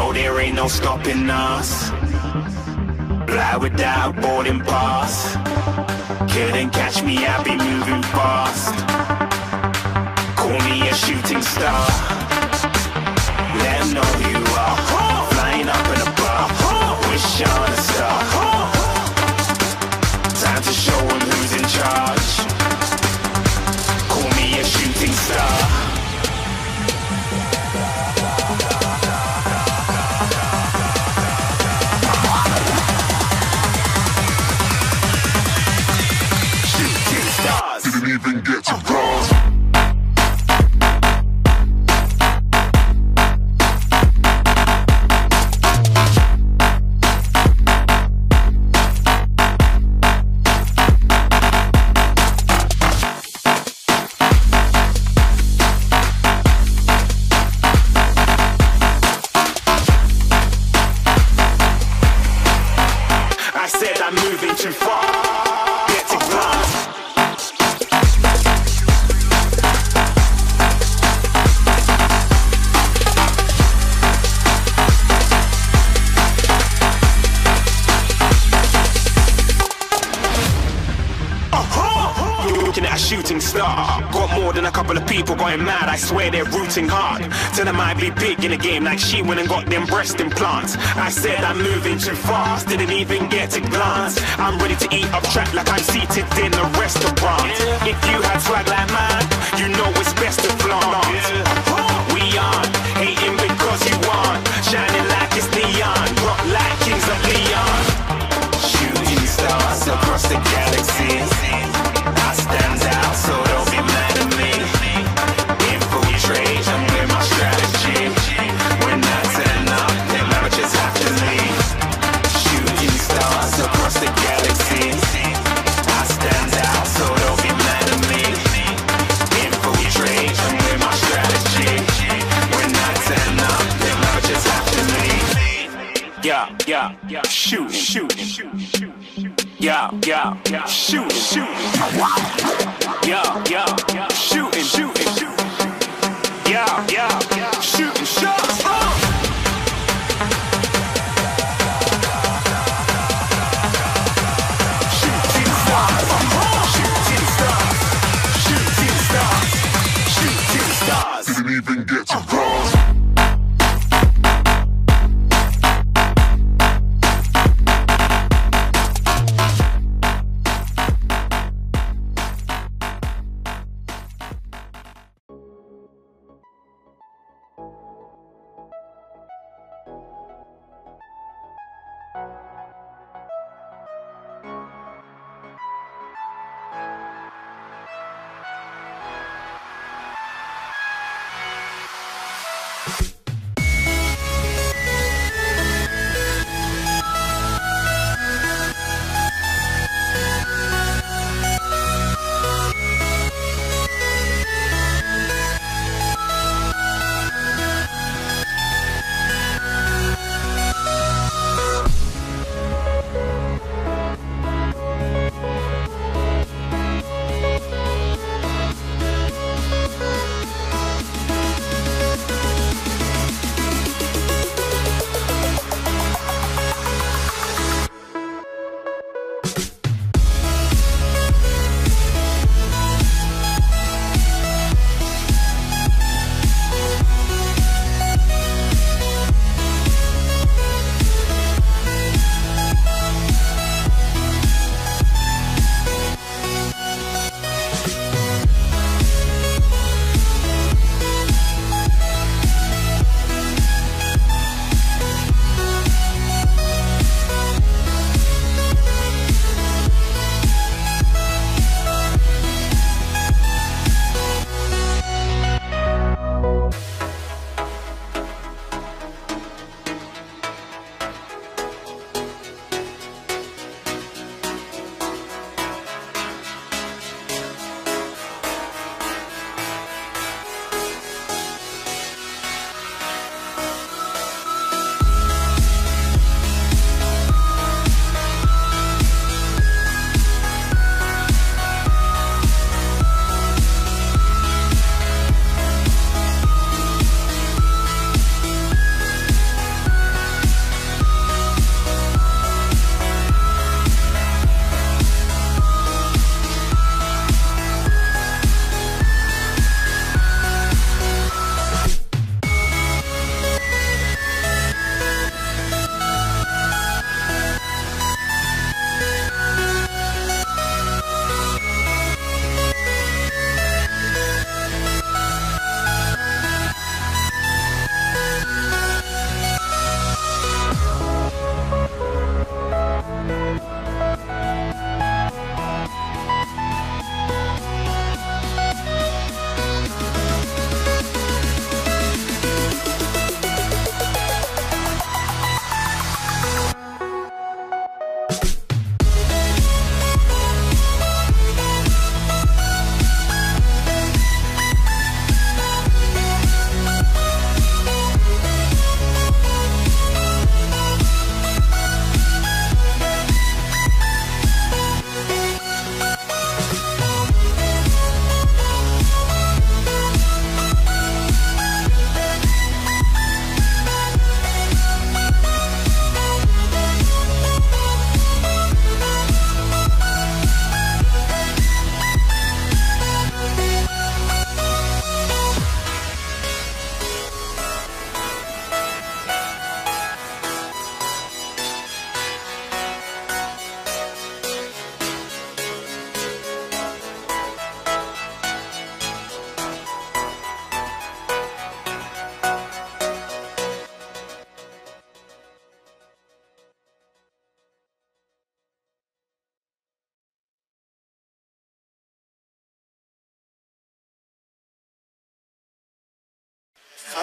No, there ain't no stopping us. Fly without boarding pass. Couldn't catch me, I be moving fast. Call me a shooting star. Let 'em know who you are. Flying up in a bar. Wish on a star. Time to show 'em who's in charge. Call me a shooting star. Didn't even get to cross. I said I'm moving too far. Get to glass. Looking at a shooting star. Got more than a couple of people going mad. I swear they're rooting hard. Tell them I be big in the game like she went and got them breast implants. I said I'm moving too fast. Didn't even get to glance. I'm ready to eat up track like I'm seated in a restaurant. If you had swag like mine, you know it's best to flaunt. We aren't hating because you aren't. Shining like it's neon. Rock like kings of Leon. Shooting stars across the galaxy. I stand out, so don't be mad at me. Infiltrate, I'm with my strategy. When I turn up, them amateurs have to leave. Shooting stars across the galaxy. I stand out, so don't be mad at me. Infiltrate, I'm with my strategy. When I turn up, them amateurs have to leave. Yeah, shooting. Yeah, shooting. Yeah, shooting. Yeah, shooting shots. Shooting stars. Didn't even get to cross.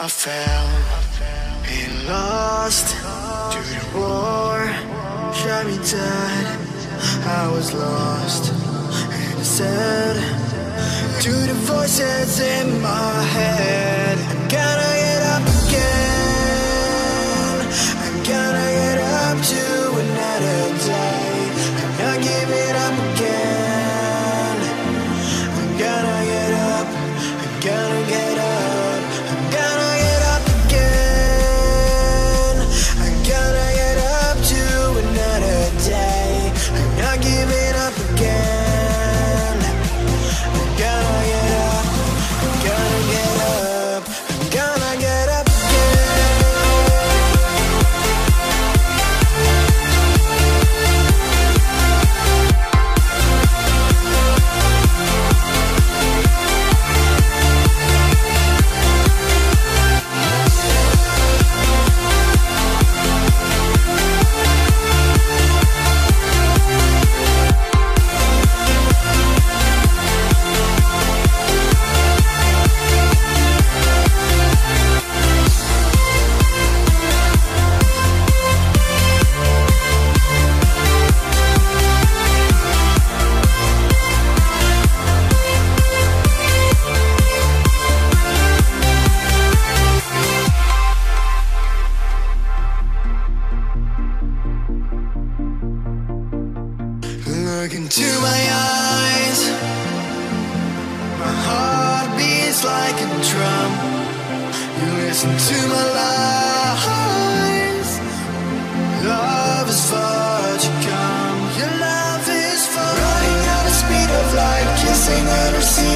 I fell and lost to the war, shot me dead. I was lost and I said to the voices in my head, I gotta get up again, I gotta get up to another day, I'm not giving up again. I gotta get up, I gotta get up, I gotta get up again, I gotta get up to another day, I'm not giving up again. I gotta get up, I gotta get up, I gotta get up Look into my eyes, my heart beats like a drum. You listen to my lies. Love is far to come. Your love is far. Running at the speed of light, kissing under sea.